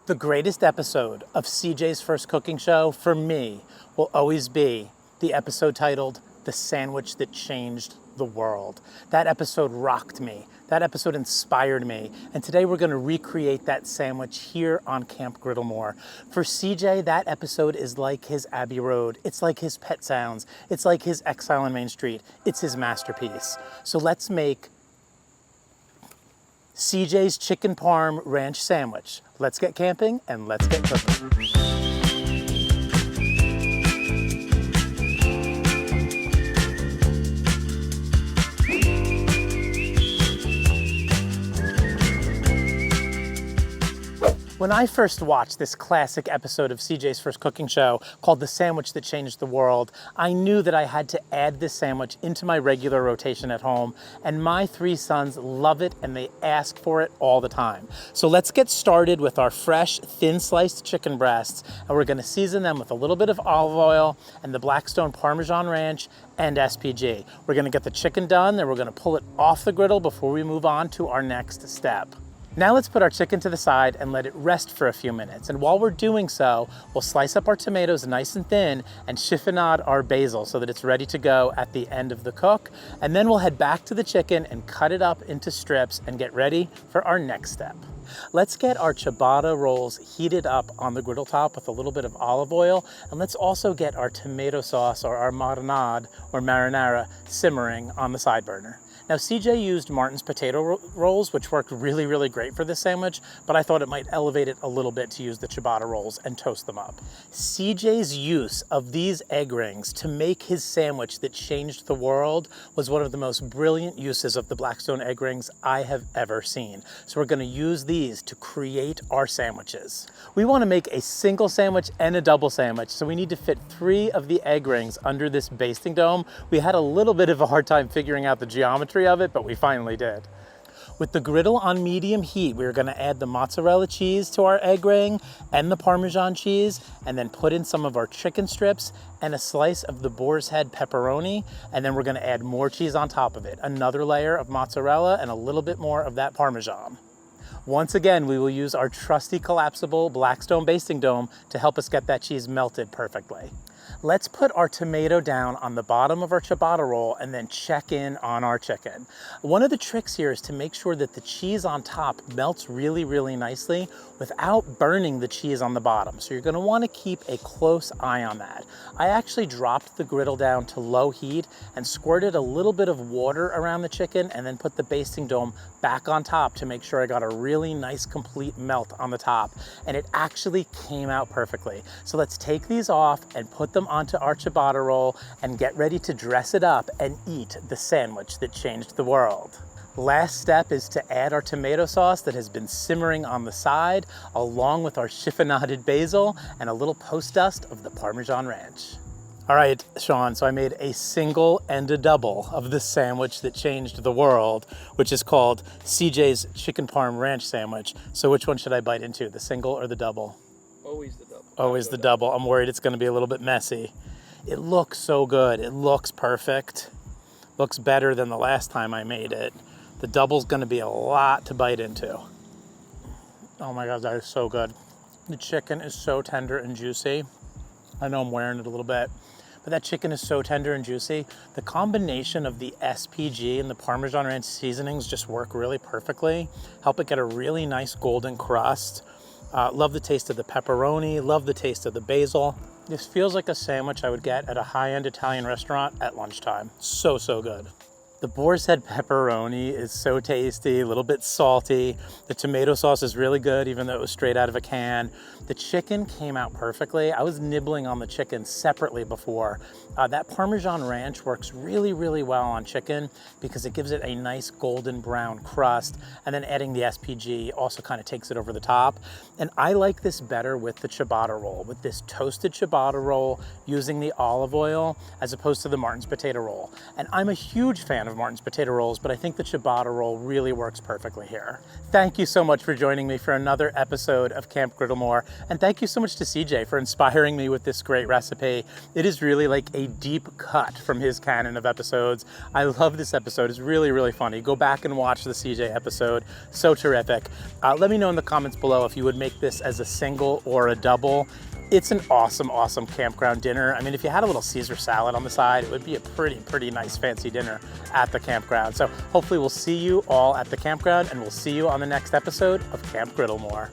The greatest episode of CJ's First Cooking Show for me will always be the episode titled The Sandwich That Changed the World. That episode rocked me. That episode inspired me. And today we're going to recreate that sandwich here on Camp Griddlemore. For CJ, that episode is like his Abbey Road. It's like his Pet Sounds. It's like his Exile on Main Street. It's his masterpiece. So let's make CJ's Chicken Parm Ranch Sandwich. Let's get camping and let's get cooking. When I first watched this classic episode of CJ's First Cooking Show called The Sandwich That Changed the World, I knew that I had to add this sandwich into my regular rotation at home, and my 3 sons love it and they ask for it all the time. So let's get started with our fresh, thin-sliced chicken breasts, and we're gonna season them with a little bit of olive oil and the Blackstone Parmesan Ranch and S.P.G. We're gonna get the chicken done, then we're gonna pull it off the griddle before we move on to our next step. Now let's put our chicken to the side and let it rest for a few minutes. And while we're doing so, we'll slice up our tomatoes nice and thin and chiffonade our basil so that it's ready to go at the end of the cook. And then we'll head back to the chicken and cut it up into strips and get ready for our next step. Let's get our ciabatta rolls heated up on the griddle top with a little bit of olive oil. And let's also get our tomato sauce or our marinade or marinara simmering on the side burner. Now CJ used Martin's potato rolls, which worked really, really great for this sandwich, but I thought it might elevate it a little bit to use the ciabatta rolls and toast them up. CJ's use of these egg rings to make his sandwich that changed the world was one of the most brilliant uses of the Blackstone egg rings I have ever seen. So we're gonna use these to create our sandwiches. We wanna make a single sandwich and a double sandwich, so we need to fit 3 of the egg rings under this basting dome. We had a little bit of a hard time figuring out the geometry of it, but we finally did. With the griddle on medium heat, we're gonna add the mozzarella cheese to our egg ring and the Parmesan cheese, and then put in some of our chicken strips and a slice of the boar's head pepperoni, and then we're gonna add more cheese on top of it, another layer of mozzarella and a little bit more of that Parmesan. Once again, we will use our trusty collapsible Blackstone basting dome to help us get that cheese melted perfectly. Let's put our tomato down on the bottom of our ciabatta roll and then check in on our chicken. One of the tricks here is to make sure that the cheese on top melts really, really nicely without burning the cheese on the bottom. So you're gonna wanna keep a close eye on that. I actually dropped the griddle down to low heat and squirted a little bit of water around the chicken and then put the basting dome back on top to make sure I got a really nice complete melt on the top. And it actually came out perfectly. So let's take these off and put them onto our ciabatta roll and get ready to dress it up and eat the sandwich that changed the world. Last step is to add our tomato sauce that has been simmering on the side, along with our chiffonaded basil and a little post dust of the Parmesan Ranch. All right, Sean, so I made a single and a double of the sandwich that changed the world, which is called CJ's Chicken Parm Ranch Sandwich. So which one should I bite into, the single or the double? Always the double. Always the double. I'm worried it's gonna be a little bit messy. It looks so good. It looks perfect. Looks better than the last time I made it. The double's gonna be a lot to bite into. Oh my God, that is so good. The chicken is so tender and juicy. I know I'm wearing it a little bit, but that chicken is so tender and juicy. The combination of the S.P.G and the Parmesan Ranch seasonings just work really perfectly. Help it get a really nice golden crust. Love the taste of the pepperoni, love the taste of the basil. This feels like a sandwich I would get at a high-end Italian restaurant at lunchtime. So, so good. The boar's head pepperoni is so tasty, a little bit salty. The tomato sauce is really good, even though it was straight out of a can. The chicken came out perfectly. I was nibbling on the chicken separately before. That Parmesan Ranch works really, really well on chicken because it gives it a nice golden brown crust, and then adding the S.P.G also kind of takes it over the top. And I like this better with the ciabatta roll, with this toasted ciabatta roll using the olive oil as opposed to the Martin's potato roll. And I'm a huge fan fan of Martin's potato rolls, but I think the ciabatta roll really works perfectly here. Thank you so much for joining me for another episode of Camp Griddle More, and thank you so much to CJ for inspiring me with this great recipe. It is really like a deep cut from his canon of episodes. I love this episode. It's really, really funny. Go back and watch the CJ episode. So terrific. Let me know in the comments below if you would make this as a single or a double. It's an awesome, awesome campground dinner. I mean, if you had a little Caesar salad on the side, it would be a pretty nice fancy dinner at the campground. So hopefully we'll see you all at the campground, and we'll see you on the next episode of Camp Griddle More.